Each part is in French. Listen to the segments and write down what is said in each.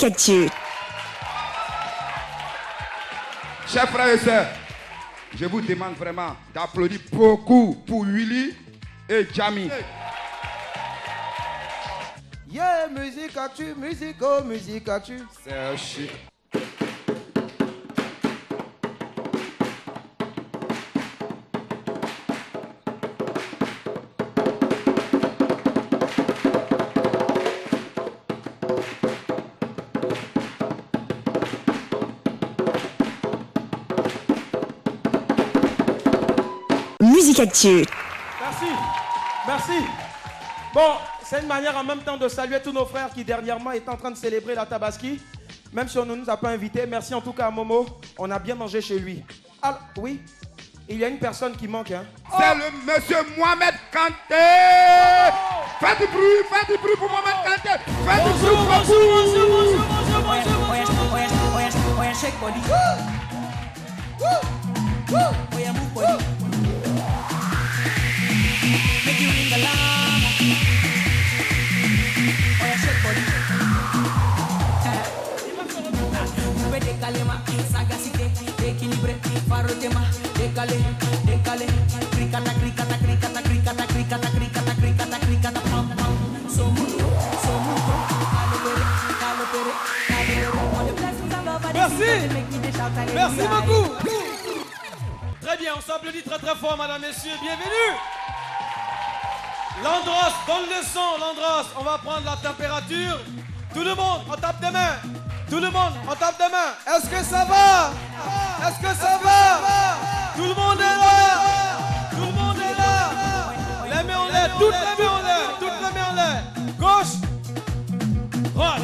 Musique Actu. Chers frères et sœurs, je vous demande vraiment d'applaudir beaucoup pour Willy et Jamie. Yeah, musique actu, musique, oh, musique actu. C'est chic. Musique Actu. Merci. Bon, c'est une manière en même temps de saluer tous nos frères qui dernièrement étaient en train de célébrer la Tabaski. Même si on ne nous a pas invités. Merci en tout cas à Momo. On a bien mangé chez lui. Ah, oui, il y a une personne qui manque. Hein. C'est le monsieur Mohamed Kanté. Faites du bruit pour Mohamed Kanté. Faites du bruit pour Bonjour. Make you ring alarm. Oya shake body. Décalé ma sagacité, équilibré, farotema, décalé, cricata, pam pam, somuto, Merci beaucoup. Très bien, on s'applaudit très très fort, madame, messieurs, bienvenue. Landros, donne le son, Landros, on va prendre la température. Tout le monde, on tape des mains. Tout le monde, on tape des mains. Est-ce que ça va? Est-ce que ça va? Tout le monde est là. Tout le monde est là. Les mains en l'air, toutes les mains en l'air. Toutes les mains en l'air. Gauche. Droite.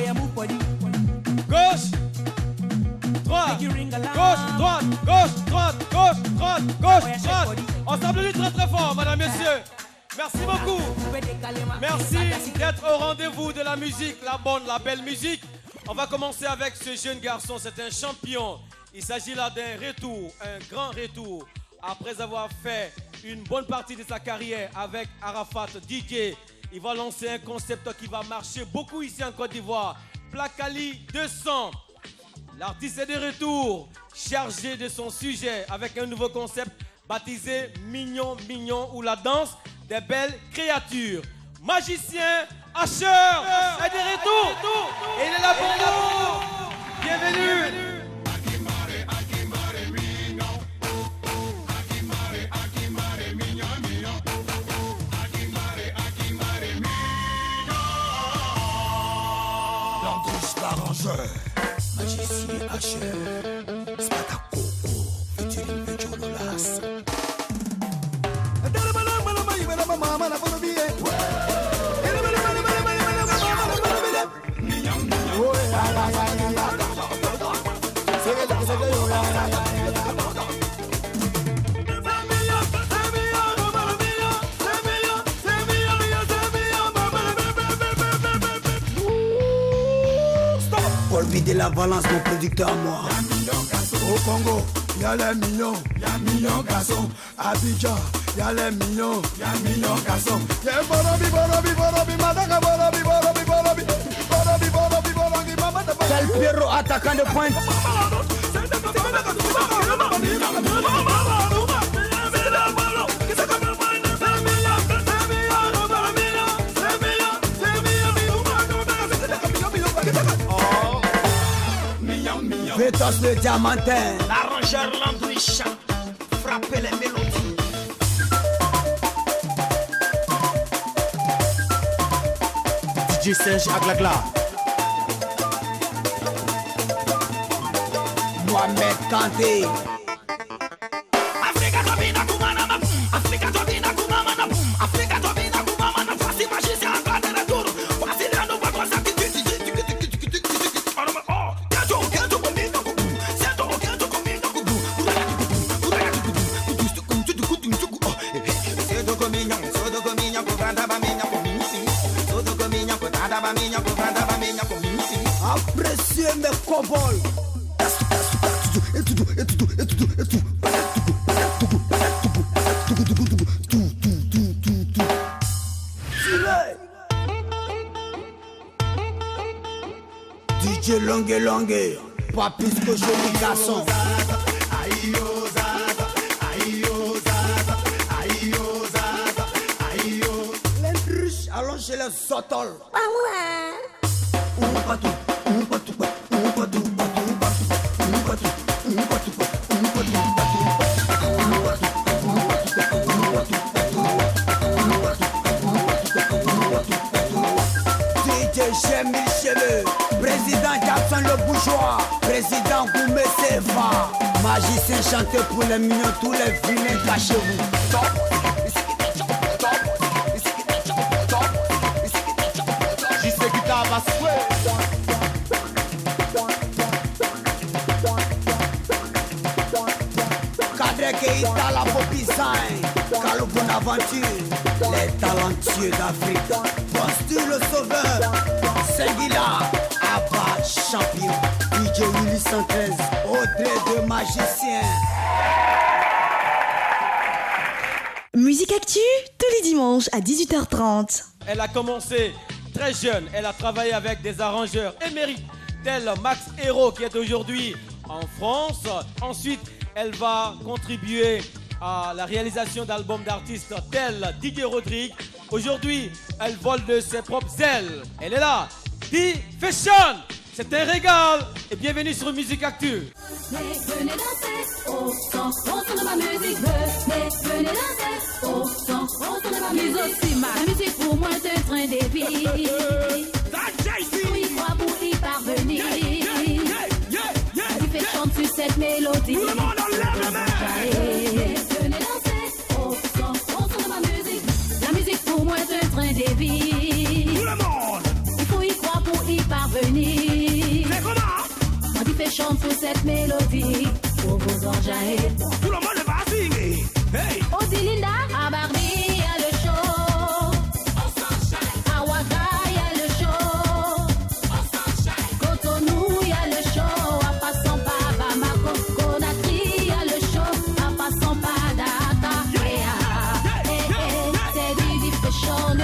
Gauche. Droite. Gauche, droite. Gauche, droite. Gauche, droite. Gauche, droite. On s'applaudit très très fort, madame, messieurs. Merci beaucoup. Merci d'être au rendez-vous de la musique, la bonne, la belle musique. On va commencer avec ce jeune garçon, c'est un champion. Il s'agit là d'un retour, un grand retour. Après avoir fait une bonne partie de sa carrière avec Arafat DJ, il va lancer un concept qui va marcher beaucoup ici en Côte d'Ivoire. Plakali 200. L'artiste est de retour, chargé de son sujet avec un nouveau concept baptisé Mignon Mignon ou la danse des belles créatures. Magicien Asher est de retour et il est là pour nous. Bienvenue. L'Androuche l'arrangeur. Magicien Asher. Spatacoco. Featuring Vejonolas. Pour vider la balance, mon producteur à moi. Au Congo, y'a les millions, garçons. Abidjan, y'a les millions, garçons. Y'a Borobi, Madaka Borobi. Tel Pierrot, attaquant de pointe. Vétos le diamantin. L'arrangeur Landouicha, frappez les mélodies. DJ Serge Aglagla. Mohamed Kanté. Africa domina kumana mapum. Africa domina kumama na pum. Africa domina kumama na fasi magicien en bas de retour. Voici la nouvelle cosa qui Appréciez mes cow-boys. DJ Longue Longue, pas plus que joli garçon. Allons chez les sotols. J'aime Michel, président Jackson le bourgeois, président Goumé Sefa, magicien chanteur pour les mignons, tous les vilains, cachez-vous. Juste guitare va Cadre Keita la Popisain, Calo Bonaventure, les talentueux d'Afrique, Postu le sauveur, Senguila, Abba champion, DJ Willy 113, Audrey de magicien. Musique Actu, tous les dimanches à 18h30. Elle a commencé très jeune, elle a travaillé avec des arrangeurs émérites tels Max Hérault qui est aujourd'hui en France. Ensuite, elle va contribuer à la réalisation d'albums d'artistes tels Didier Rodrigue. Aujourd'hui, elle vole de ses propres ailes. Elle est là, D-Fashion. C'est un régal et bienvenue sur Musique Actu. Venez danser au son de ma musique. Venez danser au son de ma musique. Ma musique pour moi c'est un train de vie. Oui, moi pour y parvenir. Tu fais chanter sur cette mélodie. Tout le monde enlève la main. Venez danser au son de ma musique. La musique pour moi c'est un train de vie. Tout le monde. Il faut y croire pour y parvenir. Fait chante sur cette mélodie pour vous enjailler. Tout le monde va signer. Hey. Odilinda, à Barbie, y'a le show. À Ouaga, y'a le show. Cotonou, y'a le show. À passant par Bamako, Conakry, y'a le show. À passant par Dakar. C'est Didi Fashion.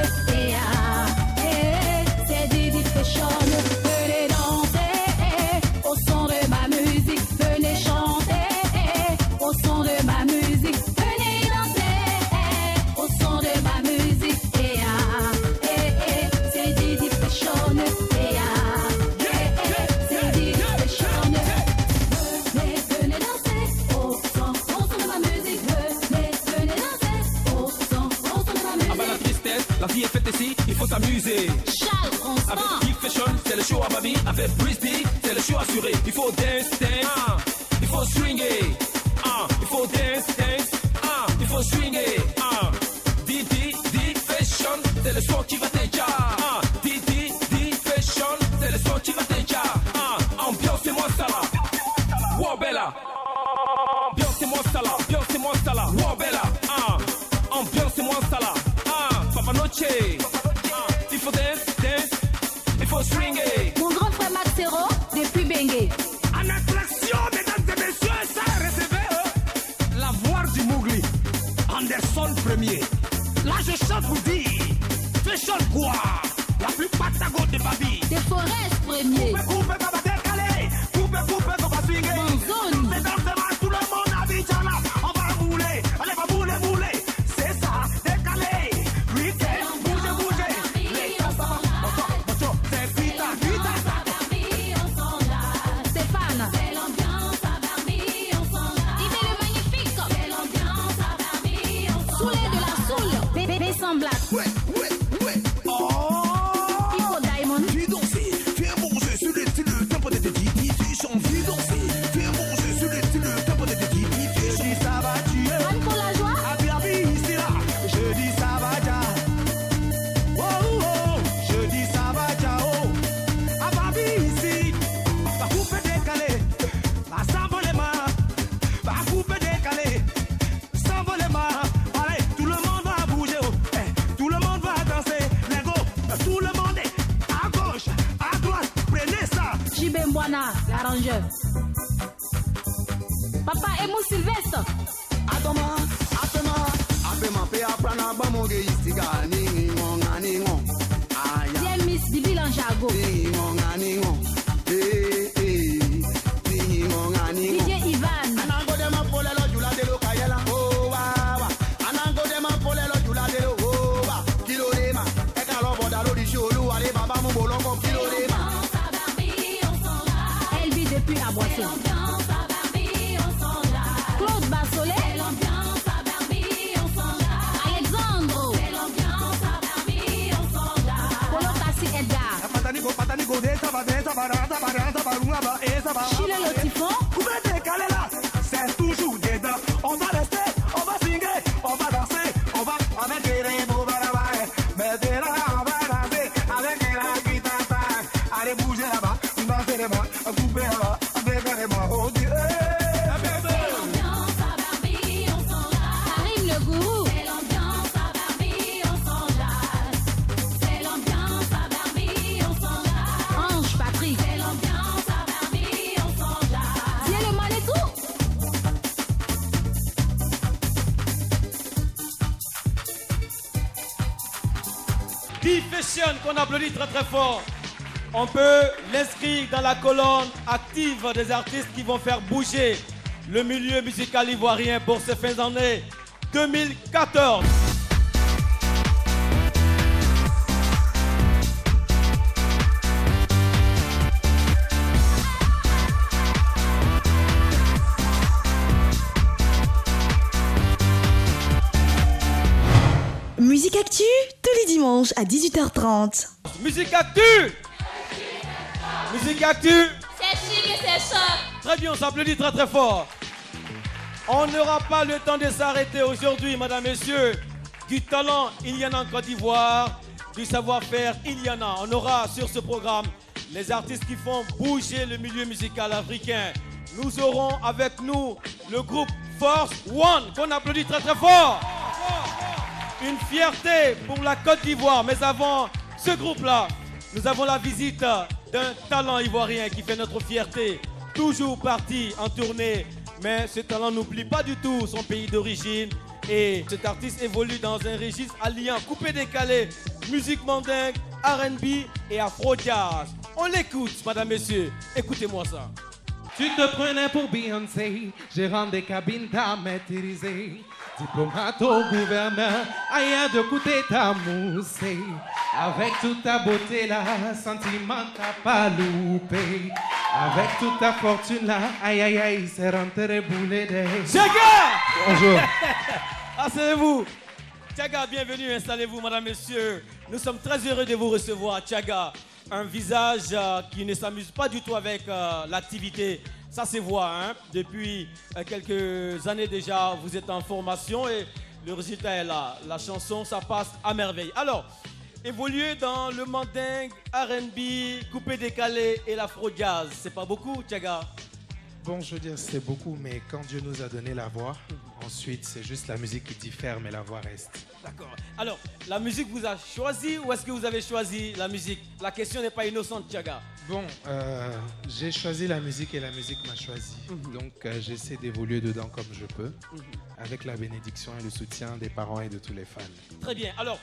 C'est Didi Fashion. Venez danser au son de ma musique. Venez chanter au son de ma musique. Venez danser au son de ma musique. C'est Didi Fashion. C'est Didi Fashion. Venez danser au son de ma musique. Venez danser au son de ma musique. Ah bah la tristesse, la vie est faite ici, il faut s'amuser. Charles Constant. Avec Big Fashion, c'est le show à Babi. Avec Brisby, c'est le show assuré. Il faut dance, il faut swinger. Il faut dance, il faut swinger. Didi Fashion, c'est le son qui va déjà. Didi Fashion, c'est le son qui va déjà. Ambiance-moi ça là. Wow bella. Ambiance-moi ça là. Ambiance-moi ça là. Wow bella. Ambiance-moi ça là. Papa Noche. Il faut dance, il faut swinger. Mon grand frère Max Hérault, depuis Bengué. En attraction, mesdames et messieurs, ça recevez la voix du Mougli. Anderson premier. Là, je chante vous dire. Fashion quoi? La plus patago de Babi. Des Forest premier. Coupe, papa décalé. Coupe, papa swinguer. Manzoni. Mesdames et messieurs, tout le monde habite là. On va bouler. Allez, va bouler. C'est ça, décalé. Vite, bougez. Les enfants, c'est vite. Stéphane. C'est l'ambiance à Barbie, on s'en va. Il est le magnifique. C'est l'ambiance à Barbie, on s'en va. Soulé de la soule. Bébé sans blague. Ouais. Pico Diamond. Fais danser, fais manger sur le style, le tempo de tes didi. Fais chanter, danser, fais manger sur le style, le tempo de tes didi. Je dis ça va tuer. Anne pour la joie. À Barbie, ici là. Je dis ça va ja. Oh. Je dis ça va ja. Oh. À Barbie, ici. Va couper décalé. Va s'envoler ma. Va couper décalé. S'envoler ma. Allez, tout le monde va bouger. Oh. Tout le monde va danser. Les go. Tout le monde est à gauche, à droite. Prenez ça. JB Mbwana, l'arrangeur. Papa Emo Sylvestre. Atoma, pe aprana ba monge istiga ni ngon. Aya. Bien Miss Bibi Lanjago. Ni ngon. là-bas, danser là-bas, couper là-bas, avec les mains, oh Dieu. L'ambiance à Barbie, on s'enlace. Arrive le goût. C'est l'ambiance à Barbie, on s'enlace. C'est l'ambiance à Barbie, on s'enlace. Ange, Patrick. C'est l'ambiance à Barbie, on s'enlace. Viens le mal et tout. Fashion qu'on applaudit très très fort. On peut l'inscrire dans la colonne active des artistes qui vont faire bouger le milieu musical ivoirien pour ces fins d'année 2014. Musique Actu, tous les dimanches à 18h30. Musique Actu. Musique Actu. C'est chic et c'est choc. Très bien, on s'applaudit très très fort. On n'aura pas le temps de s'arrêter aujourd'hui, madame, messieurs. Du talent, il y en a en Côte d'Ivoire. Du savoir-faire, il y en a. On aura sur ce programme les artistes qui font bouger le milieu musical africain. Nous aurons avec nous le groupe Force One, qu'on applaudit très très fort. Une fierté pour la Côte d'Ivoire. Mais avant ce groupe-là, nous avons la visite d'un talent ivoirien qui fait notre fierté. Toujours parti en tournée, mais ce talent n'oublie pas du tout son pays d'origine. Et cet artiste évolue dans un registre alliant coupé-décalé, musique mandingue, R&B et afro-jazz. On l'écoute, madame, messieurs. Écoutez-moi ça. Tu te prenais pour Beyoncé, gérant des cabines, t'as maîtrisé. Diplomate au gouverneur, aïe de coûter ta moussée. Avec toute ta beauté là, sentiment t'as pas loupé. Avec toute ta fortune là, aïe aïe aïe, c'est rentré boulet des... Tchaga! Bonjour. Asseyez-vous. Tchaga, bienvenue, installez-vous, madame, messieurs. Nous sommes très heureux de vous recevoir, Tchaga. Un visage qui ne s'amuse pas du tout avec l'activité. Ça se voit, hein? Depuis quelques années déjà, vous êtes en formation et le résultat est là. La chanson, ça passe à merveille. Alors, évoluer dans le mandingue, R&B, coupé-décalé et l'afro-jazz, c'est pas beaucoup, Tchaga? Bon, je veux dire, c'est beaucoup, mais quand Dieu nous a donné la voix, ensuite, c'est juste la musique qui diffère, mais la voix reste. D'accord. Alors, la musique vous a choisi ou est-ce que vous avez choisi la musique? La question n'est pas innocente, Tchaga. Bon, j'ai choisi la musique et la musique m'a choisi. Donc, j'essaie d'évoluer dedans comme je peux, avec la bénédiction et le soutien des parents et de tous les fans. Très bien. Alors,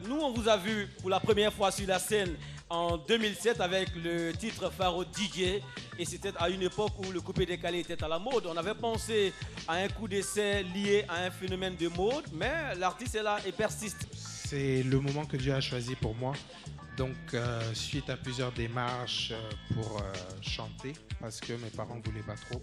nous, on vous a vu pour la première fois sur la scène en 2007 avec le titre Pharaoh DJ. Et c'était à une époque où le coupé-décalé était à la mode. On avait pensé à un coup d'essai lié à un phénomène de mode, mais l'artiste est là et persiste. C'est le moment que Dieu a choisi pour moi. Donc, suite à plusieurs démarches pour chanter, parce que mes parents ne voulaient pas trop.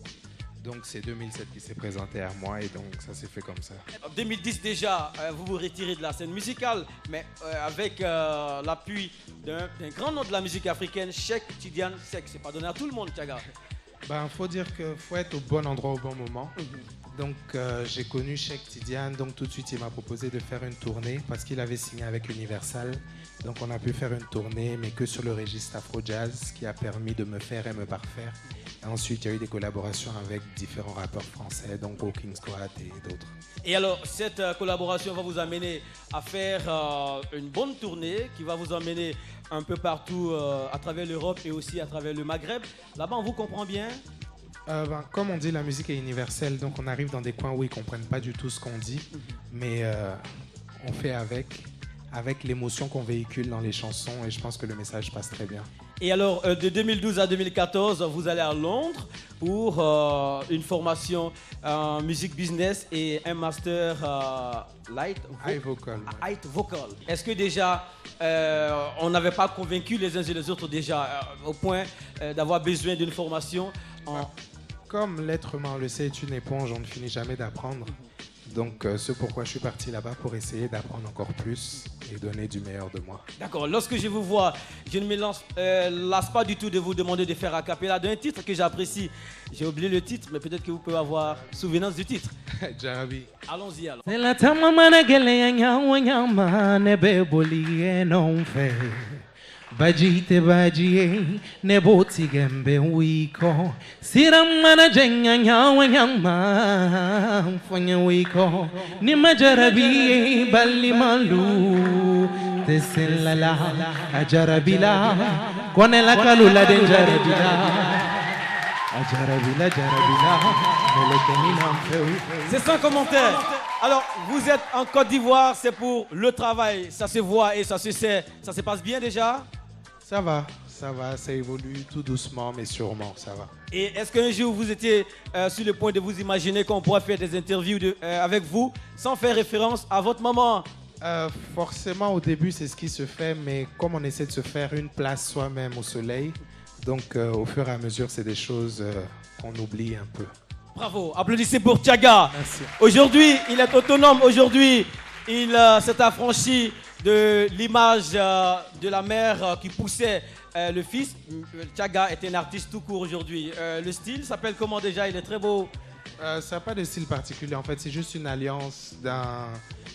Donc, c'est 2007 qui s'est présenté à moi et donc ça s'est fait comme ça. En 2010 déjà, vous vous retirez de la scène musicale, mais avec l'appui d'un grand nom de la musique africaine, Cheikh Tidiane Seck. C'est pas donné à tout le monde, Tchaga. Ben, faut dire qu'il faut être au bon endroit au bon moment. Donc, j'ai connu Cheikh Tidiane, donc tout de suite, il m'a proposé de faire une tournée parce qu'il avait signé avec Universal. Donc, on a pu faire une tournée, mais que sur le registre afro-jazz, qui a permis de me faire et me parfaire. Et ensuite, il y a eu des collaborations avec différents rappeurs français, donc Walking Squad et d'autres. Et alors, cette collaboration va vous amener à faire une bonne tournée qui va vous emmener un peu partout à travers l'Europe et aussi à travers le Maghreb. Là-bas, on vous comprend bien? Comme on dit, la musique est universelle, donc on arrive dans des coins où ils ne comprennent pas du tout ce qu'on dit, mais on fait avec l'émotion qu'on véhicule dans les chansons et je pense que le message passe très bien. Et alors, de 2012 à 2014, vous allez à Londres pour une formation en musique business et un master light vocal. Light vocal. Est-ce que déjà, on n'avait pas convaincu les uns et les autres déjà au point d'avoir besoin d'une formation en... Comme l'être humain le sait, est une éponge, on ne finit jamais d'apprendre. Donc, c'est pourquoi je suis parti là-bas pour essayer d'apprendre encore plus et donner du meilleur de moi. D'accord. Lorsque je vous vois, je ne me lasse pas du tout de vous demander de faire a cappella d'un titre que j'apprécie. J'ai oublié le titre, mais peut-être que vous pouvez avoir souvenance du titre. Jarabi. Allons-y alors. C'est la tamamana geleya nyawanya mane beboli non fait. Bajite bajiye neboti gembe wiko siramana jenga nyawa nyama mfanya wiko ni majarabi bali malu teselala ajarabila kone la kalula denjarabila ajarabila jarabila C'est sans commentaire. Alors, vous êtes en Côte d'Ivoire, c'est pour le travail, ça se voit et ça se sait. Ça se passe bien déjà? Ça va, ça évolue tout doucement mais sûrement, ça va. Et est-ce qu'un jour vous étiez sur le point de vous imaginer qu'on pourrait faire des interviews avec vous sans faire référence à votre maman? Forcément, au début, c'est ce qui se fait, mais comme on essaie de se faire une place soi-même au soleil, donc au fur et à mesure, c'est des choses qu'on oublie un peu. Bravo, applaudissez pour Tiaga. Merci. Aujourd'hui, il est autonome. Aujourd'hui, il s'est affranchi de l'image de la mère qui poussait le fils. Tiaga est un artiste tout court aujourd'hui. Le style s'appelle comment déjà? Il est très beau. Ça n'a pas de style particulier, en fait. C'est juste une alliance d'un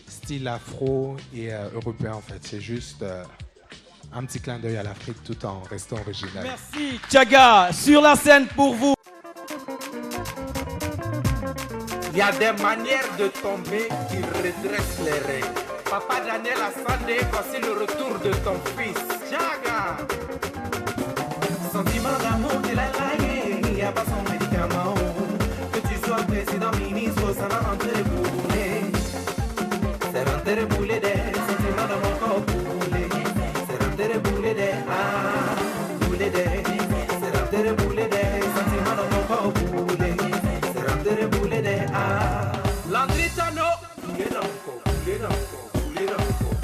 style afro et européen, en fait. C'est juste un petit clin d'œil à l'Afrique tout en restant original. Merci, Tiaga. Sur la scène pour vous. Il y a des manières de tomber qui redressent les reins. Papa Daniel Assandé, voici le retour de ton fils. Tiaga. Sentiment d'amour qu'il a laillé, il n'y a pas son médicament. Que tu sois président, ministre, ça va rentrer boulé. C'est rentrer boulé des sentiments dans mon corps boulé. C'est rentrer boulé des boulé des. C'est rentrer boulé des sentiments dans mon corps boulé. C'est rentrer boulé des Landritano, boulé dans mon corps, boulé dans mon corps, boulé dans mon corps.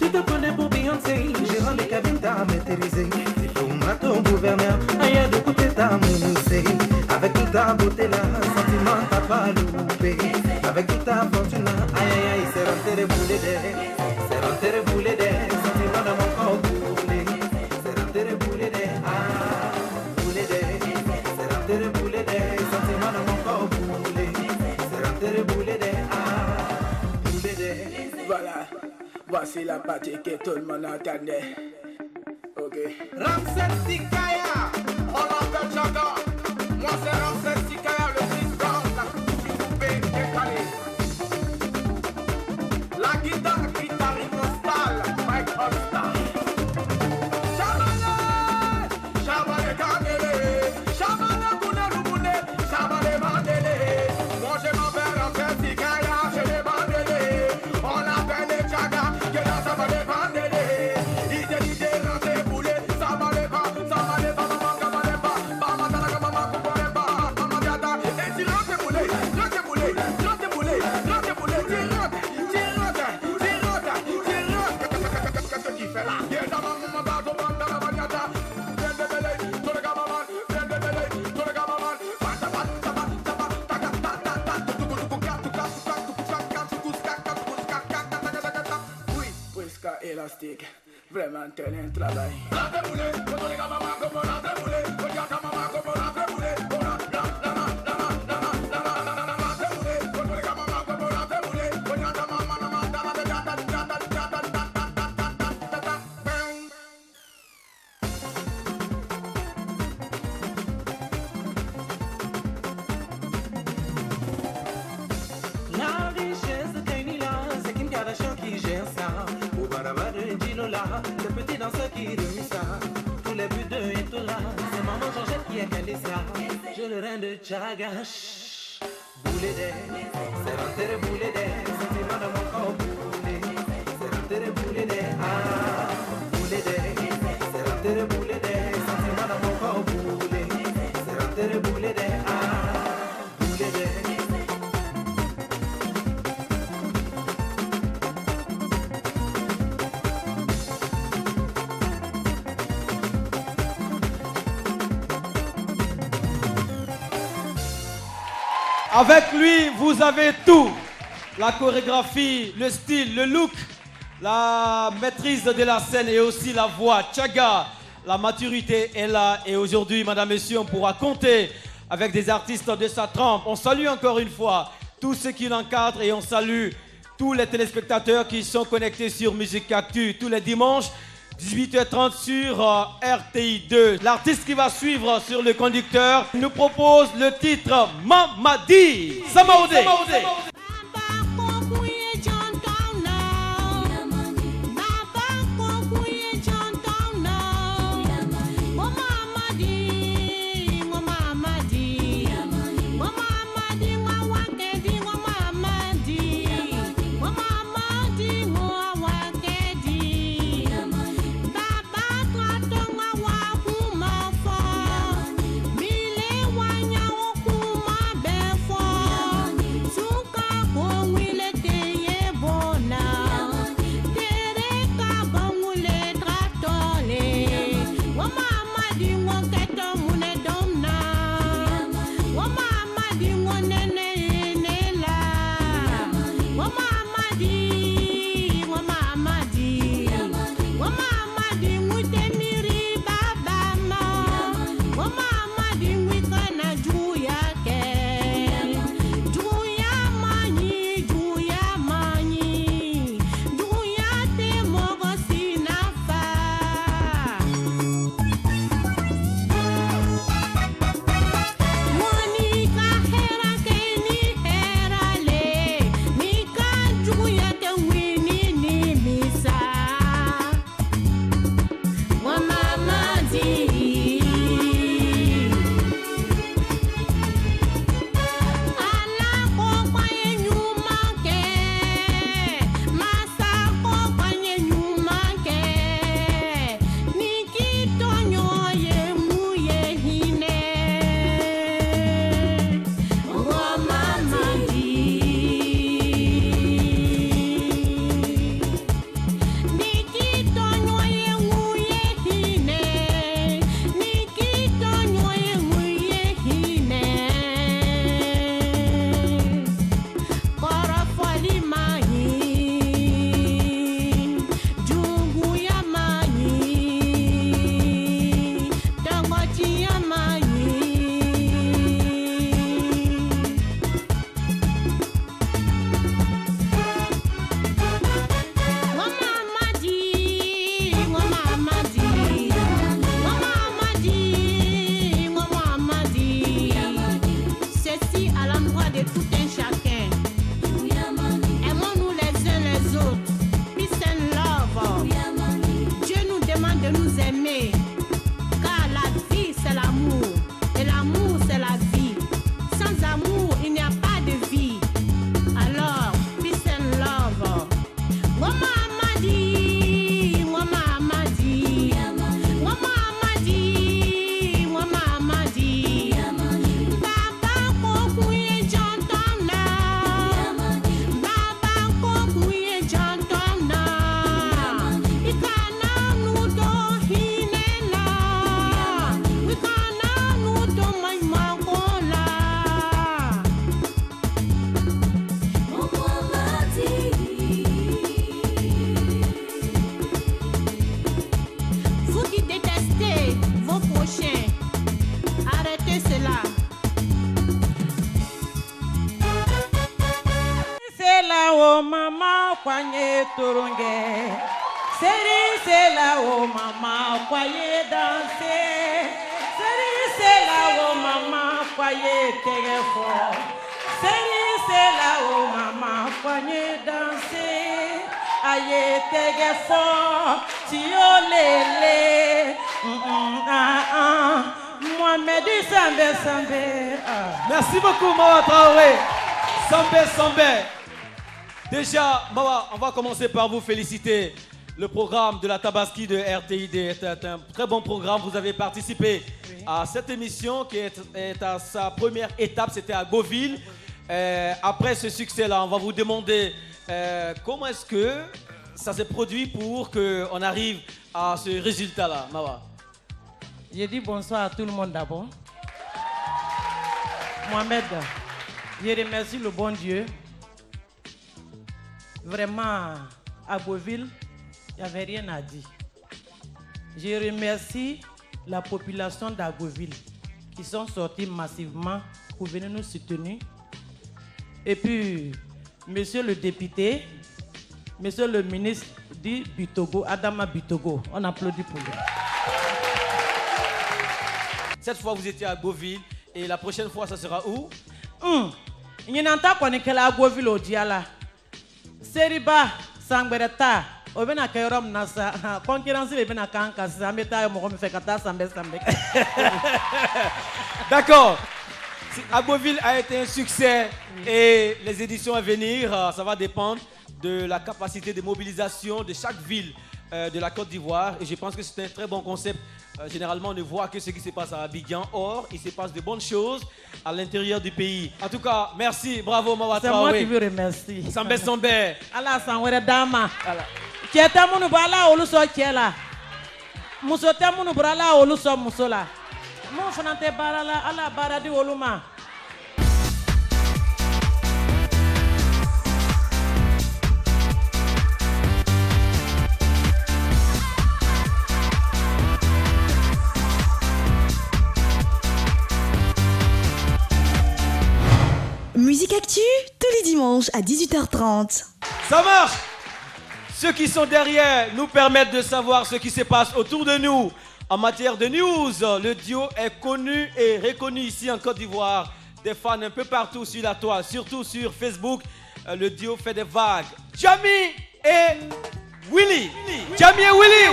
Tu te connais pour Beyoncé, gérant les cabines t'as maîtrisé. Diplomate ton gouverneur, aïe de côté t'as moussé. Avec toute ta beauté là, sentiment t'as pas loupé. Avec toute ta fortune là, aïe aïe aïe, c'est rentré boulé des. C'est rentré boulé des, sentiments dans mon corps boulé. C'est rentré boulé des, boulé des. C'est rentré boulé des, sentiments dans mon corps boulé. C'est rentré boulé des, boulé des. Voilà, voici la partie que tout le monde attendait. Ok. Ramsès Sikaya, on l'appelle Tiaga. Moi c'est Ramsès Sikaya, le président de la coupée décalée. La guitare qui t'arrive nostal, Mike All-Star. Chabale, Chabale Kandele, Chabale Kounelouboune, Chabale Mandele. Moi je m'appelle Ramsès Sikaya, je l'ai Mandele. On l'appelle les Tiaga, que là ça va les Mandele. Il te dit de rentrer boulé, ça va les pas, ça va les pas, maman, ça va les pas. Maman, ça va les pas, maman, maman, viens. Et tu rentres boulé, rentre boulé, rentre boulé, rentre boulé, tu rentres. Qu'est-ce que tu fais là? Oui, Whiska élastique, vraiment tel un travail. La richesse de Kenila, c'est Kim Kardashian qui gère ça. Au baraba de Ginola, le petit danseur qui remue ça. Tous les buts de Etola, c'est maman Georgette qui a calé ça. Je le rein de Tiaga. Boulé des, c'est rentré boulé des, sentiments dans mon corps boulé. C'est rentré boulé des, boulé des. C'est rentré boulé des, sentiments dans mon corps boulé. C'est rentré boulé des, boulé des. Avec lui, vous avez tout. La chorégraphie, le style, le look, la maîtrise de la scène et aussi la voix. Tiaga, la maturité est là. Et aujourd'hui, madame, messieurs, on pourra compter avec des artistes de sa trempe. On salue encore une fois tous ceux qui l'encadrent et on salue tous les téléspectateurs qui sont connectés sur Musique Actu tous les dimanches, 18h30 sur RTI 2. L'artiste qui va suivre sur le conducteur nous propose le titre Mamadi. Samaoudé. kwanye turunge Seri c'est là où maman croyait danser Seri c'est là où maman croyait t'es fort Seri c'est là où maman croyait danser Aïe t'es fort Tio lélé Mohamed Sambé Sambé Merci beaucoup Mawa Traoré Sambé Sambé. Déjà, Mawa, on va commencer par vous féliciter. Le programme de la Tabaski de RTID est un très bon programme. Vous avez participé à cette émission qui est à sa première étape, c'était à Beauville. Après ce succès-là, on va vous demander comment est-ce que ça s'est produit pour qu'on arrive à ce résultat-là, Mawa. Je dis bonsoir à tout le monde d'abord. Mohamed, je remercie le bon Dieu. Vraiment, à Beauville, il n'y avait rien à dire. Je remercie la population d'Agoville qui sont sortis massivement pour venir nous soutenir. Et puis, monsieur le député, monsieur le ministre du Bitogo, Adama Bitogo. On applaudit pour lui. Cette fois, vous étiez à Beauville. Et la prochaine fois, ça sera où? Il y a un Beauville au Diala. Seriba, Sangbereta. D'accord. Agboville a été un succès et les éditions à venir, ça va dépendre de la capacité de mobilisation de chaque ville de la Côte d'Ivoire. Et je pense que c'est un très bon concept. Généralement, on ne voit que ce qui se passe à Abidjan. Or, il se passe de bonnes choses à l'intérieur du pays. En tout cas, merci, bravo Mawa Traoré. C'est moi qui vous remercie. Sambé Sombe. Allah Sangwere Dama. Kieta munu brala oluso kiela. Musote munu brala oluso musola. Mon fanante barala ala baradi oluma. Musique Actu, tous les dimanches à 18h30. Ça marche! Ceux qui sont derrière nous permettent de savoir ce qui se passe autour de nous. En matière de news, le duo est connu et reconnu ici en Côte d'Ivoire. Des fans un peu partout sur la toile, surtout sur Facebook. Le duo fait des vagues. Jamie et Willy. Jamie et Willy.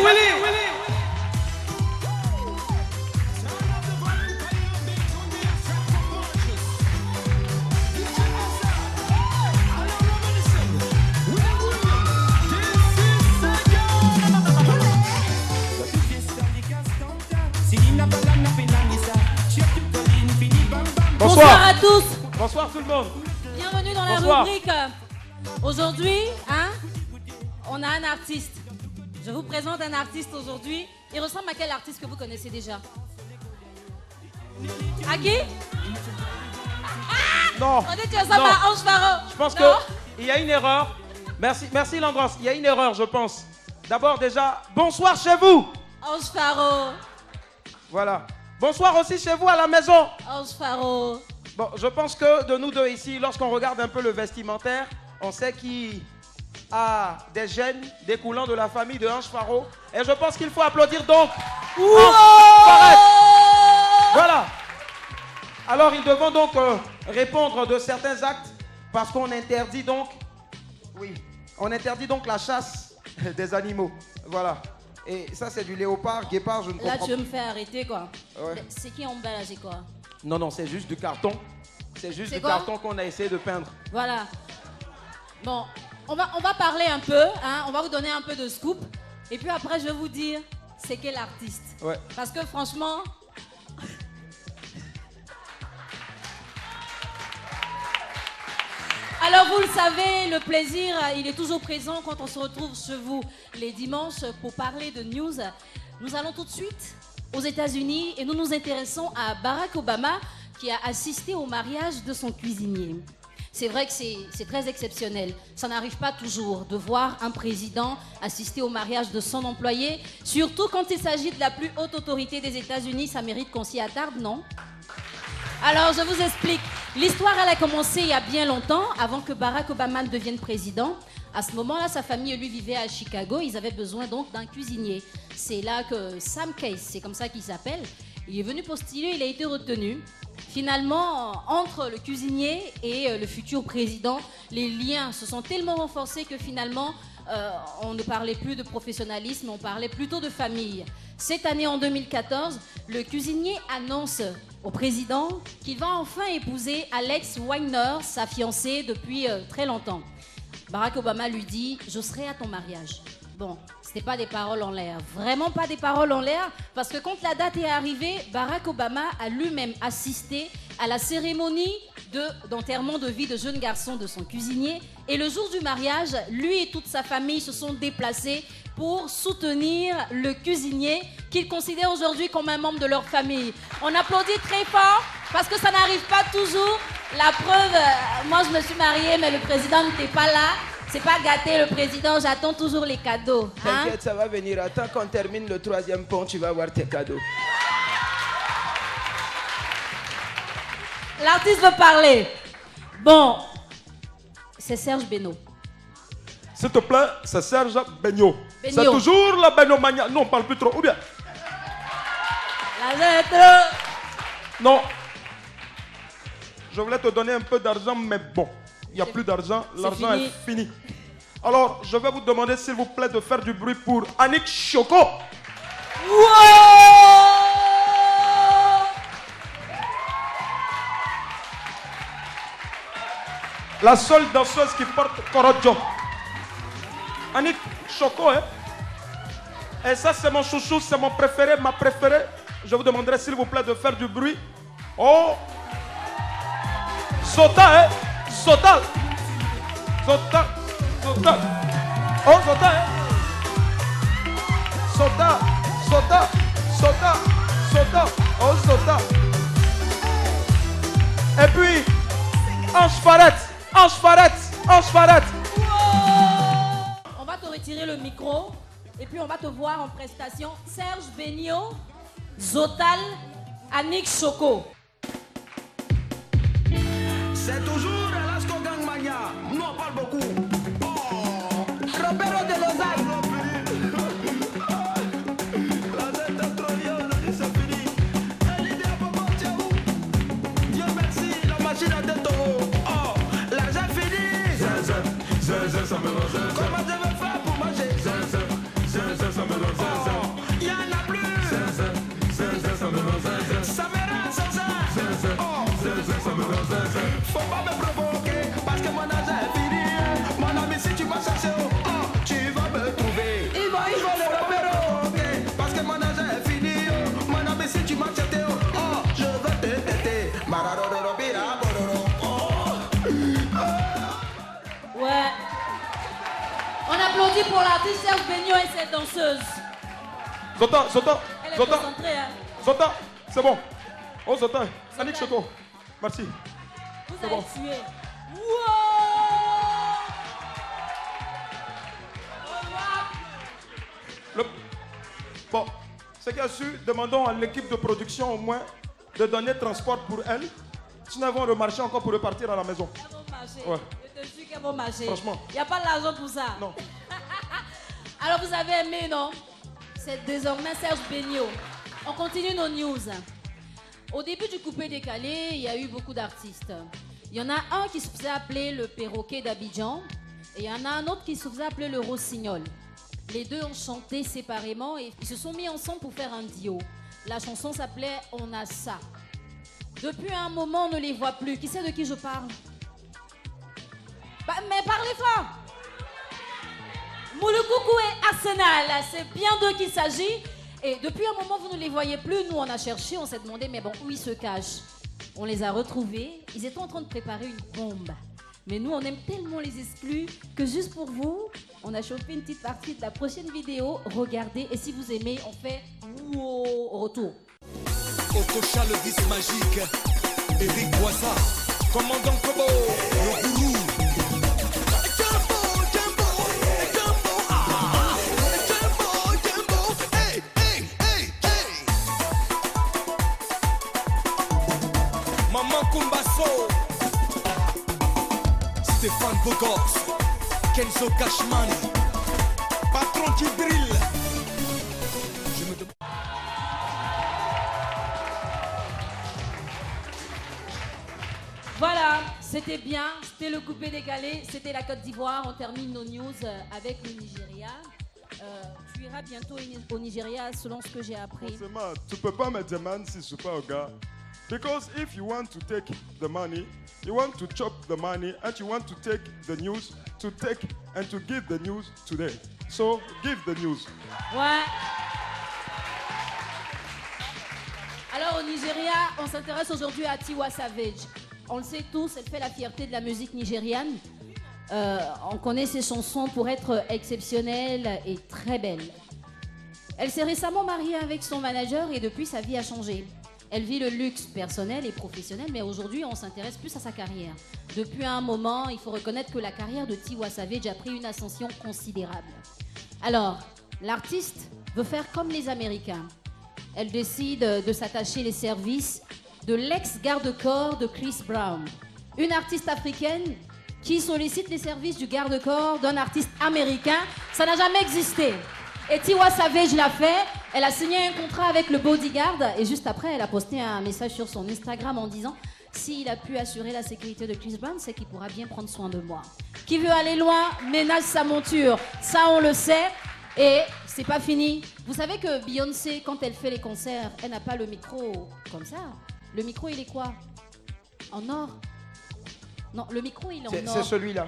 Bonsoir à tous. Bonsoir tout le monde. Bienvenue dans la rubrique. Aujourd'hui, on a un artiste. Je vous présente un artiste aujourd'hui. Il ressemble à quel artiste que vous connaissez déjà? À qui? Non. On dit que ça ressemble à Ange Faro. Je pense qu'il y a une erreur. Merci Landros. Il y a une erreur, je pense. D'abord déjà, bonsoir chez vous. Ange Faro. Voilà. Bonsoir aussi chez vous à la maison. Ange Faro. Bon, je pense que de nous deux ici, lorsqu'on regarde un peu le vestimentaire, on sait qui a des gènes découlant de la famille de Ange Faro. Et je pense qu'il faut applaudir donc. Voilà. Alors, ils devront donc répondre de certains actes parce qu'on interdit donc, on interdit donc la chasse des animaux. Voilà. Et ça, c'est du léopard, guépard, je ne comprends pas. Là, tu veux me faire arrêter, quoi. Ouais. C'est qui en bas, là, c'est quoi? Non, c'est juste du carton. C'est juste du carton qu'on a essayé de peindre. Voilà. Bon, on va parler un peu, on va vous donner un peu de scoop. Et puis après, je vais vous dire, c'est quel artiste. Ouais. Parce que franchement... Alors vous le savez, le plaisir, il est toujours présent quand on se retrouve chez vous les dimanches pour parler de news. Nous allons tout de suite aux États-Unis et nous nous intéressons à Barack Obama qui a assisté au mariage de son cuisinier. C'est vrai que c'est très exceptionnel. Ça n'arrive pas toujours de voir un président assister au mariage de son employé, surtout quand il s'agit de la plus haute autorité des États-Unis. Ça mérite qu'on s'y attarde, non ? Alors, je vous explique. L'histoire, elle a commencé il y a bien longtemps, avant que Barack Obama ne devienne président. À ce moment-là, sa famille et lui vivaient à Chicago. Ils avaient besoin donc d'un cuisinier. C'est là que Sam Case, c'est comme ça qu'il s'appelle, il est venu postuler, il a été retenu. Finalement, entre le cuisinier et le futur président, les liens se sont tellement renforcés que finalement, on ne parlait plus de professionnalisme, on parlait plutôt de famille. Cette année, en 2014, le cuisinier annonce au président qu'il va enfin épouser Alex Weiner, sa fiancée depuis très longtemps. Barack Obama lui dit « Je serai à ton mariage ». Bon, c'était pas des paroles en l'air, vraiment pas des paroles en l'air, parce que quand la date est arrivée, Barack Obama a lui-même assisté à la cérémonie d'enterrement de vie de jeune garçon de son cuisinier. Et le jour du mariage, lui et toute sa famille se sont déplacés pour soutenir le cuisinier qu'ils considèrent aujourd'hui comme un membre de leur famille. On applaudit très fort parce que ça n'arrive pas toujours. La preuve, moi je me suis mariée, mais le président n'était pas là. C'est pas gâté le président, j'attends toujours les cadeaux. T'inquiète, ça va venir. Attends qu'on termine le 3e pont, tu vas avoir tes cadeaux. L'artiste veut parler. Bon, C'est Serge Beno. S'il te plaît, c'est Serge Begno. Begno. C'est toujours la Begnomania. Non, on parle plus trop. Ou bien? L'argent est trop. Non. Je voulais te donner un peu d'argent, mais bon, il n'y a plus d'argent. L'argent est fini. Alors, je vais vous demander, s'il vous plaît, de faire du bruit pour Annick Choco. Wow! La seule danseuse qui porte Korodjo. Annick Choco, hein? Et ça, c'est mon chouchou, c'est mon préféré, ma préférée. Je vous demanderai, s'il vous plaît, de faire du bruit. Oh! Sota, hein? Sota. Sota. Sota. Oh, Sota, hein? Sota. Sota. Sota. Sota. Oh, Sota. Et puis, Ange Farette. Ange Farette. Ange Farette. On va te retirer le micro et puis on va te voir en prestation. Serge Begno, Zotal, Annick Choco. C'est toujours Elasco Gang Mania. Nous on parle beaucoup. Oh, Roberto de Lausanne. La tête est trop bien, aujourd'hui c'est fini. Et l'idée à Bobo, tiens où? Dieu merci, la machine a des taureaux. Oh, l'argent fini. Ça me lance. Comment je vais faire pour manger? Ça me lance. Oh, y'en a plus. Ça me lance. Ça me rend sans ça. Oh, ça me lance. Faut pas me provoquer, parce que mon argent est fini. Mon ami, si tu m'as cherché, oh, tu vas me trouver. Il va le provoquer, parce que mon argent est fini. Mon ami, si tu m'as cherché, oh, je vais te têter. Ouais. On applaudit pour l'artiste Serge Begno et cette danseuse. Zota, Zota, Elle est Zota. concentrée, hein. Zota, c'est bon. Oh, Zota, Annick Choco. Merci. Vous C'est avez bon. tué. Bon, ce qu'il y a su, demandons à l'équipe de production au moins de donner transport pour elle. Sinon, elles vont remarcher encore pour repartir à la maison. Elles vont marcher. Ouais. Je te jure qu'elles vont marcher. Franchement. Il n'y a pas l'argent pour ça. Non. Alors, vous avez aimé, non? C'est désormais Serge Begno. On continue nos news. Au début du coupé décalé, il y a eu beaucoup d'artistes. Il y en a un qui se faisait appeler le perroquet d'Abidjan et il y en a un autre qui se faisait appeler le rossignol. Les deux ont chanté séparément et ils se sont mis ensemble pour faire un duo. La chanson s'appelait On a ça. Depuis un moment, on ne les voit plus. Qui sait de qui je parle? Mais parlez fort! Moulokoukou et Arsenal, c'est bien d'eux qu'il s'agit. Et depuis un moment, vous ne les voyez plus. Nous, on a cherché, on s'est demandé, mais bon, où ils se cachent? On les a retrouvés. Ils étaient en train de préparer une bombe. Mais nous, on aime tellement les exclus que juste pour vous, on a chopé une petite partie de la prochaine vidéo. Regardez, et si vous aimez, on fait wow au retour. Okocha, le vice magique. Eric Boissa, commandant Kobo, le gourou. Maman Kumbaso, Stéphane Bogox, Kenzo Cashman, patron qui drille. Je me demande. Voilà, c'était bien, c'était le coupé décalé, c'était la Côte d'Ivoire. On termine nos news avec le Nigeria. Tu iras bientôt au Nigeria selon ce que j'ai appris. Forcément, tu peux pas me demander si je suis pas au gars. Because if you want to take the money, you want to chop the money, and you want to take the news, to take and to give the news today. So give the news. Ouais. Alors au Nigeria, on s'intéresse aujourd'hui à Tiwa Savage. On le sait tous, elle fait la fierté de la musique nigériane. On connaît ses chansons pour être exceptionnelles et très belles. Elle s'est récemment mariée avec son manager et depuis sa vie a changé. Elle vit le luxe personnel et professionnel, mais aujourd'hui on s'intéresse plus à sa carrière. Depuis un moment, il faut reconnaître que la carrière de Tiwa Savage a pris une ascension considérable. Alors, l'artiste veut faire comme les Américains. Elle décide de s'attacher les services de l'ex-garde-corps de Chris Brown. Une artiste africaine qui sollicite les services du garde-corps d'un artiste américain. Ça n'a jamais existé. Et Tiwa Savage l'a fait. Elle a signé un contrat avec le bodyguard et juste après, elle a posté un message sur son Instagram en disant « S'il a pu assurer la sécurité de Chris Brown, c'est qu'il pourra bien prendre soin de moi. » Qui veut aller loin, ménage sa monture. Ça, on le sait. Et c'est pas fini. Vous savez que Beyoncé, quand elle fait les concerts, elle n'a pas le micro comme ça. Le micro, il est quoi? En or? Non, le micro, il est en or. C'est celui-là.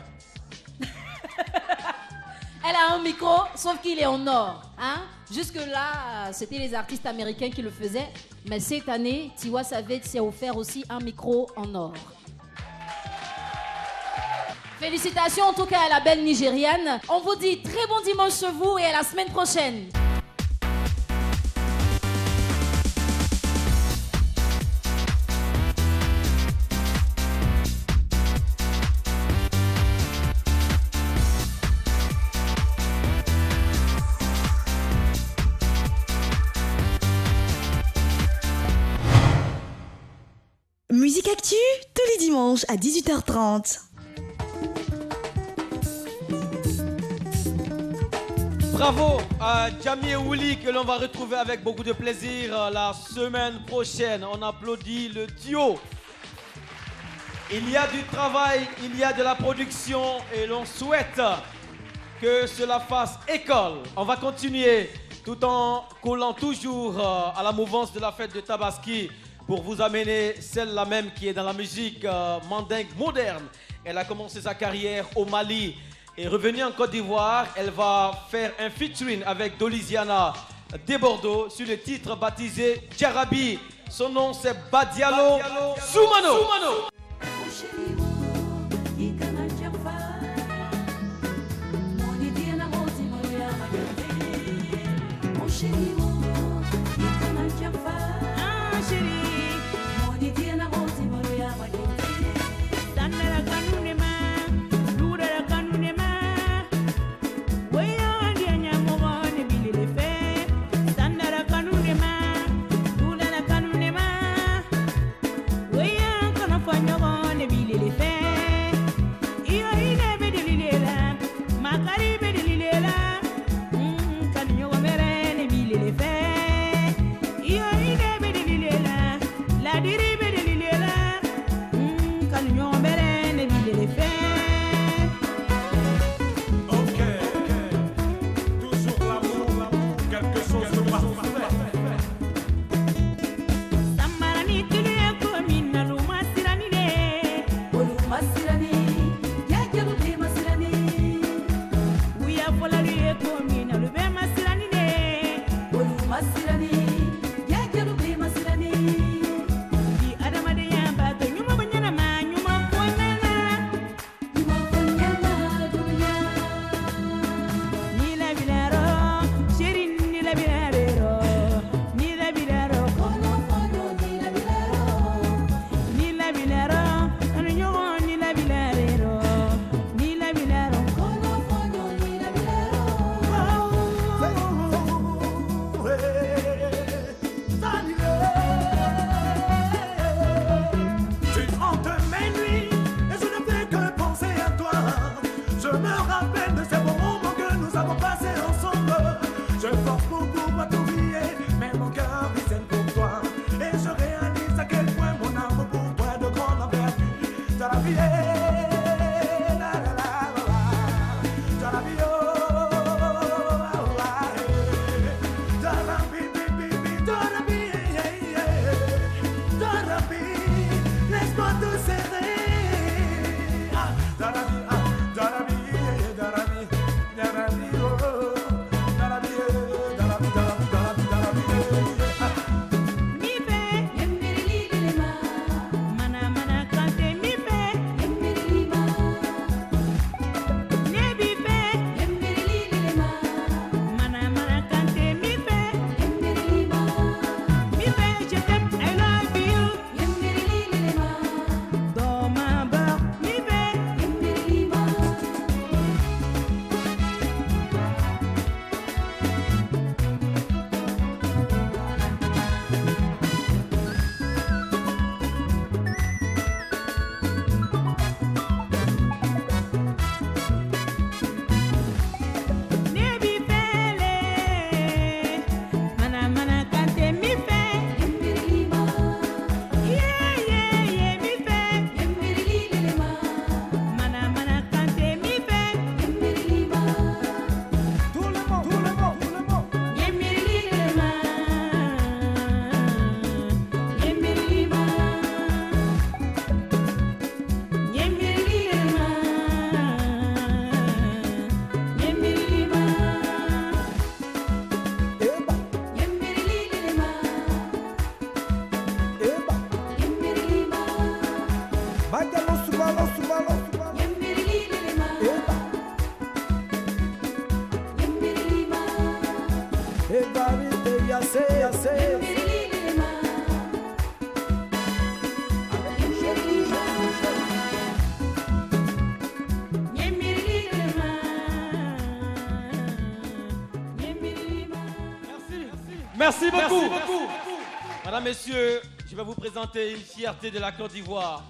Elle a un micro, sauf qu'il est en or. Hein? Jusque-là, c'était les artistes américains qui le faisaient. Mais cette année, Tiwa Savage s'est offert aussi un micro en or. Félicitations en tout cas à la belle Nigériane. On vous dit très bon dimanche sur vous et à la semaine prochaine. Musique Actu, tous les dimanches à 18h30. Bravo à Jamie et Willy que l'on va retrouver avec beaucoup de plaisir la semaine prochaine. On applaudit le duo. Il y a du travail, il y a de la production et l'on souhaite que cela fasse école. On va continuer tout en collant toujours à la mouvance de la fête de Tabaski pour vous amener celle-là même qui est dans la musique mandingue moderne. Elle a commencé sa carrière au Mali et revenue en Côte d'Ivoire. Elle va faire un featuring avec Doliziana de Bordeaux sur le titre baptisé Djarabi. Son nom c'est Badialo Soumano. Merci beaucoup. Madame, messieurs, je vais vous présenter une fierté de la Côte d'Ivoire.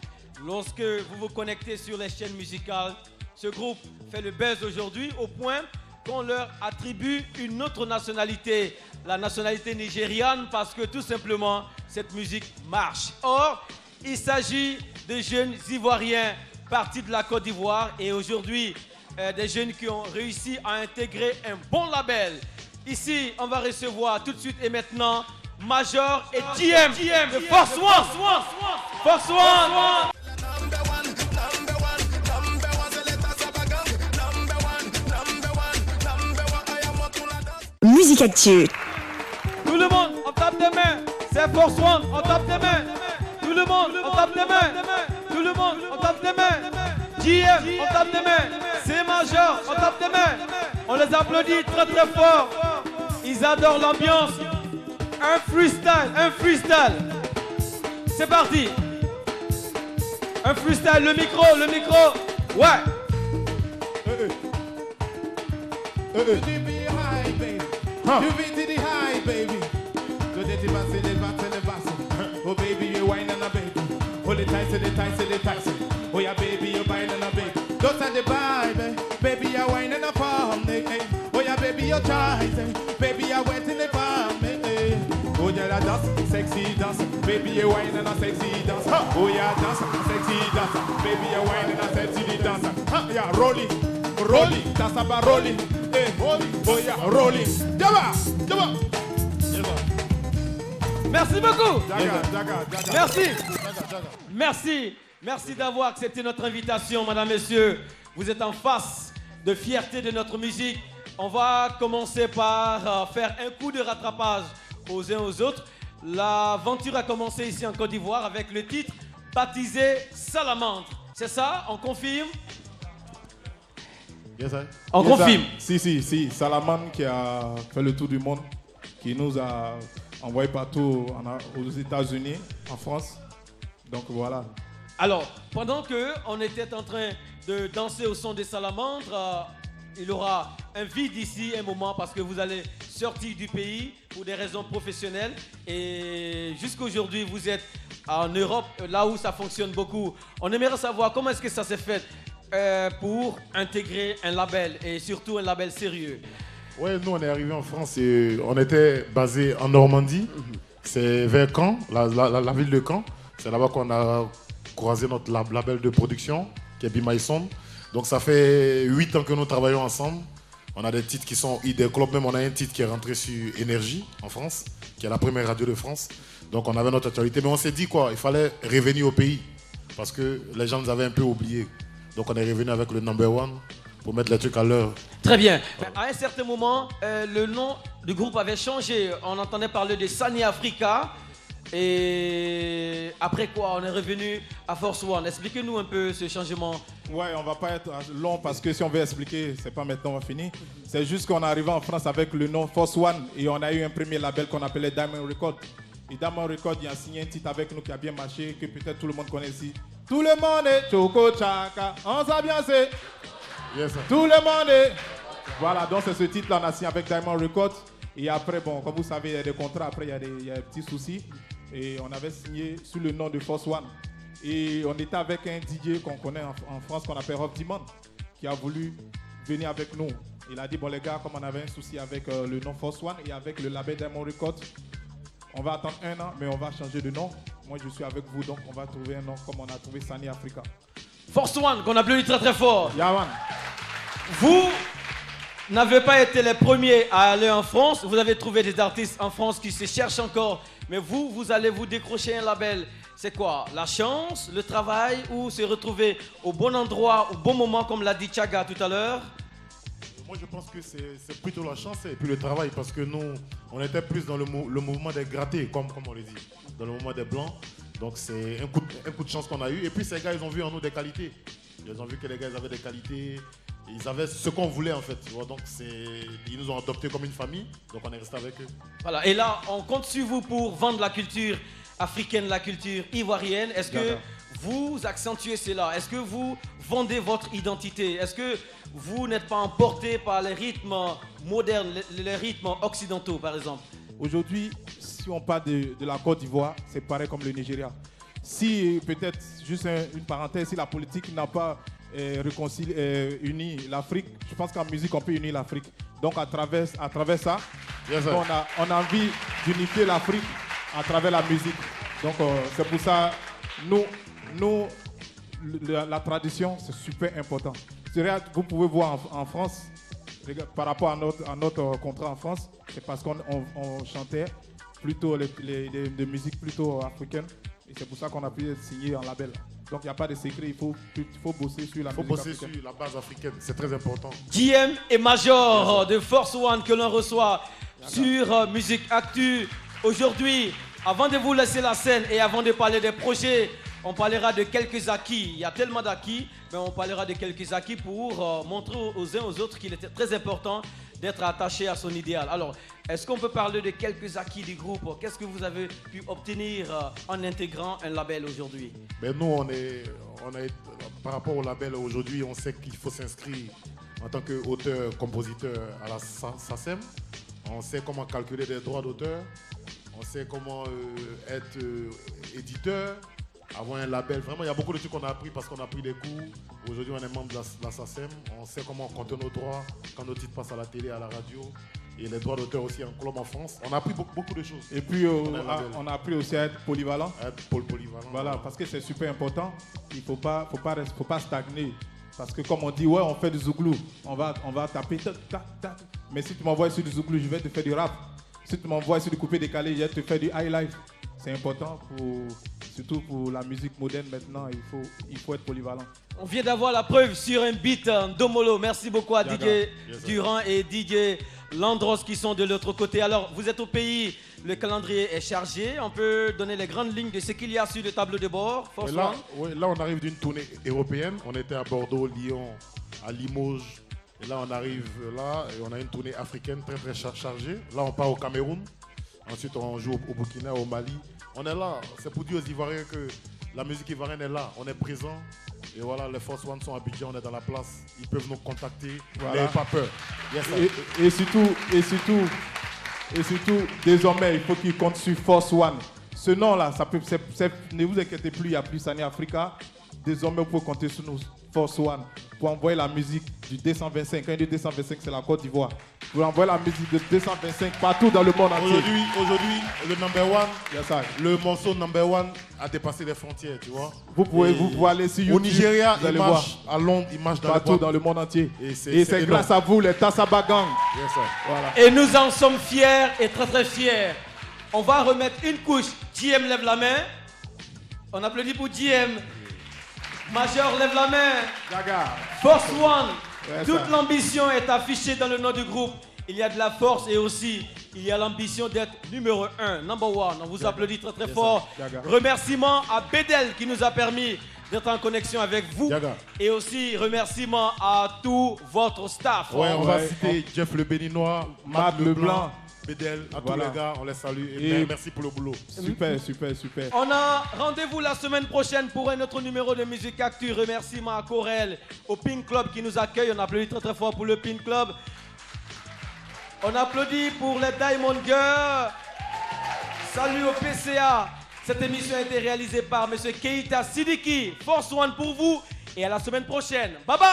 Lorsque vous vous connectez sur les chaînes musicales, ce groupe fait le buzz aujourd'hui au point qu'on leur attribue une autre nationalité, la nationalité nigériane, parce que tout simplement, cette musique marche. Or, il s'agit de jeunes Ivoiriens partis de la Côte d'Ivoire et aujourd'hui, des jeunes qui ont réussi à intégrer un bon label. Ici, on va recevoir tout de suite et maintenant Major et TM de Force One. Force One. Musique Actu. Tout le monde, on tape des mains. C'est Force One, on tape des mains. Tout le monde, on tape des mains. Tout le monde, on tape des mains. JM, on tape des mains. C'est Major, on tape des mains. On les applaudit très très fort. Ils adorent l'ambiance. Un freestyle. C'est parti. Un freestyle, le micro. Ouais. Oh baby, you whine and a baby. Hold it tight, tight. Oh yeah, baby, you whine and a baby. Don't say the baby, baby, you whine and a palm. Oh yeah, baby, you try, baby, you wet in the palm. Oh yeah, that dance, sexy dance. Baby, you whine and a sexy dance. Oh yeah, dance, sexy dance. Baby, you whine and a sexy dance. Yeah, rolling, that's about rolling. Oh yeah, rolling. Jabba. Merci beaucoup. Merci d'avoir accepté notre invitation, mesdames, messieurs. Vous êtes en face de fierté de notre musique. On va commencer par faire un coup de rattrapage aux uns aux autres. L'aventure a commencé ici en Côte d'Ivoire avec le titre baptisé Salamandre. C'est ça? On confirme? On confirme. Si. Salamandre qui a fait le tour du monde, qui nous a envoyé partout aux États-Unis, en France. Donc voilà. Alors, pendant qu'on était en train de danser au son des salamandres, il y aura un vide ici, un moment, parce que vous allez sortir du pays pour des raisons professionnelles. Et jusqu'aujourd'hui, vous êtes en Europe, là où ça fonctionne beaucoup. On aimerait savoir comment est-ce que ça s'est fait pour intégrer un label, et surtout un label sérieux. Oui, nous on est arrivé en France et on était basé en Normandie. C'est vers Caen, la ville de Caen. C'est là-bas qu'on a croisé notre label de production, qui est Be My Sound. Donc ça fait 8 ans que nous travaillons ensemble. On a des titres qui sont des clubs, même on a un titre qui est rentré sur Énergie en France, qui est la première radio de France. Donc on avait notre actualité, mais on s'est dit quoi, il fallait revenir au pays parce que les gens nous avaient un peu oubliés. Donc on est revenu avec le number one pour mettre les trucs à l'heure. Très bien. Mais à un certain moment, le nom du groupe avait changé. On entendait parler de Sani Africa. Et après quoi, on est revenu à Force One. Expliquez-nous un peu ce changement. Ouais, on va pas être long parce que si on veut expliquer, c'est pas maintenant, on va finir. C'est juste qu'on est arrivé en France avec le nom Force One et on a eu un premier label qu'on appelait Diamond Record. Et Diamond Record, il a signé un titre avec nous qui a bien marché, que peut-être tout le monde connaît ici. Tout le monde est Choco Chaka, on s'est bien c'est. Yes, tout le monde est. Voilà, donc c'est ce titre-là, on a signé avec Diamond Records. Et après, bon, comme vous savez, il y a des contrats, après il y a des petits soucis. Et on avait signé sous le nom de Force One. Et on était avec un DJ qu'on connaît en France, qu'on appelle Rob Dimond, qui a voulu venir avec nous. Il a dit, bon les gars, comme on avait un souci avec le nom Force One et avec le label Diamond Records, on va attendre 1 an, mais on va changer de nom. Moi, je suis avec vous, donc on va trouver un nom comme on a trouvé Sani Africa. Force One, qu'on applaudit très très fort. Yeah, man. Vous n'avez pas été les premiers à aller en France. Vous avez trouvé des artistes en France qui se cherchent encore. Mais vous allez vous décrocher un label. C'est quoi? La chance, le travail ou se retrouver au bon endroit, au bon moment, comme l'a dit Chaga tout à l'heure? Moi, je pense que c'est plutôt la chance et puis le travail. Parce que nous, on était plus dans le mouvement des grattés, comme on le dit. Dans le mouvement des blancs. Donc, c'est un coup de chance qu'on a eu. Et puis, ces gars, ils ont vu en nous des qualités. Ils ont vu que les gars, ils avaient des qualités. Ils avaient ce qu'on voulait en fait. Donc ils nous ont adoptés comme une famille. Donc on est resté avec eux. Voilà. Et là, on compte sur vous pour vendre la culture africaine, la culture ivoirienne. Est-ce que vous accentuez cela? Est-ce que vous vendez votre identité? Est-ce que vous n'êtes pas emporté par les rythmes modernes, les rythmes occidentaux par exemple? Aujourd'hui, si on parle de la Côte d'Ivoire, c'est pareil comme le Nigeria. Si, peut-être, juste une parenthèse, si la politique n'a pas uni l'Afrique, je pense qu'en musique, on peut unir l'Afrique. Donc, à travers ça, on a envie d'unifier l'Afrique à travers la musique. Donc, c'est pour ça, la tradition, c'est super important. Vous pouvez voir en France, par rapport à notre contrat en France, c'est parce qu'on chantait plutôt des musiques plutôt africaines. Et c'est pour ça qu'on a pu signer en label. Donc il n'y a pas de secret, il faut bosser sur la musique africaine. Sur la base africaine, c'est très important. JM et Major de Force One que l'on reçoit sur Musique Actu. Aujourd'hui, avant de vous laisser la scène et avant de parler des projets, on parlera de quelques acquis. Il y a tellement d'acquis, mais on parlera de quelques acquis pour montrer aux uns aux autres qu'il était très important d'être attaché à son idéal. Alors, est-ce qu'on peut parler de quelques acquis du groupe? Qu'est-ce que vous avez pu obtenir en intégrant un label aujourd'hui? Ben nous, on est, par rapport au label aujourd'hui, on sait qu'il faut s'inscrire en tant qu'auteur, compositeur à la SACEM. On sait comment calculer des droits d'auteur. On sait comment être éditeur, avoir un label. Vraiment, il y a beaucoup de trucs qu'on a appris parce qu'on a pris des cours. Aujourd'hui, on est membre de la SACEM. On sait comment compter nos droits quand nos titres passent à la télé, à la radio. Et les droits d'auteur aussi en club en France. On a appris beaucoup de choses. Et puis, on a appris aussi à être polyvalent. Polyvalent. Voilà, parce que c'est super important. Il ne faut pas stagner. Parce que comme on dit, ouais, on fait du zouglou. On va taper. Mais si tu m'envoies sur du zouglou, je vais te faire du rap. Si tu m'envoies sur du coupé décalé, je vais te faire du high life. C'est important, surtout pour la musique moderne maintenant, il faut être polyvalent. On vient d'avoir la preuve sur un beat Domolo. Merci beaucoup à DJ Durand et DJ Landros qui sont de l'autre côté. Alors, vous êtes au pays, le calendrier est chargé. On peut donner les grandes lignes de ce qu'il y a sur le tableau de bord. Là, on arrive d'une tournée européenne. On était à Bordeaux, Lyon, à Limoges. Et là, on arrive là et on a une tournée africaine très très chargée. Là, on part au Cameroun. Ensuite, on joue au Burkina, au Mali. On est là. C'est pour dire aux Ivoiriens que la musique ivoirienne est là. On est présent. Et voilà, les Force One sont à Abidjan, on est dans la place. Ils peuvent nous contacter. Voilà. N'ayez pas peur. Yes, et surtout, désormais, il faut qu'ils comptent sur Force One. Ce nom-là, ne vous inquiétez plus, il n'y a plus Sani Africa. Désormais, vous pouvez compter sur nous, Force One, pour envoyer la musique du 225. Quand il dit 225, c'est la Côte d'Ivoire. Vous envoyez la musique de 225 partout dans le monde entier. Aujourd'hui, le number one, le morceau number one a dépassé les frontières, tu vois. Vous pouvez aller sur YouTube. Au Nigeria, il marche. À Londres, il marche partout dans le monde entier. Et c'est grâce à vous, les Tassaba Gang. Yes, voilà. Et nous en sommes fiers et très très fiers. On va remettre une couche. JM lève la main. On applaudit pour JM. Major lève la main. Gaga. Force One. Toute l'ambition est affichée dans le nom du groupe. Il y a de la force et aussi il y a l'ambition d'être numéro 1, number one. On vous applaudit très très fort. Remerciements à Bedel qui nous a permis d'être en connexion avec vous. Et aussi remerciements à tout votre staff. Ouais, on va citer Jeff le Béninois, Matt Leblanc, Bedel, à tous les gars, on les salue et merci pour le boulot. Super. On a rendez-vous la semaine prochaine pour un autre numéro de Musique Actu. Remerciements à Corel, au Pink Club qui nous accueille. On applaudit très très fort pour le Pink Club. On applaudit pour les Diamond Girls. Salut au PCA. Cette émission a été réalisée par M. Keita Sidiki. Force One pour vous et à la semaine prochaine. Bye bye.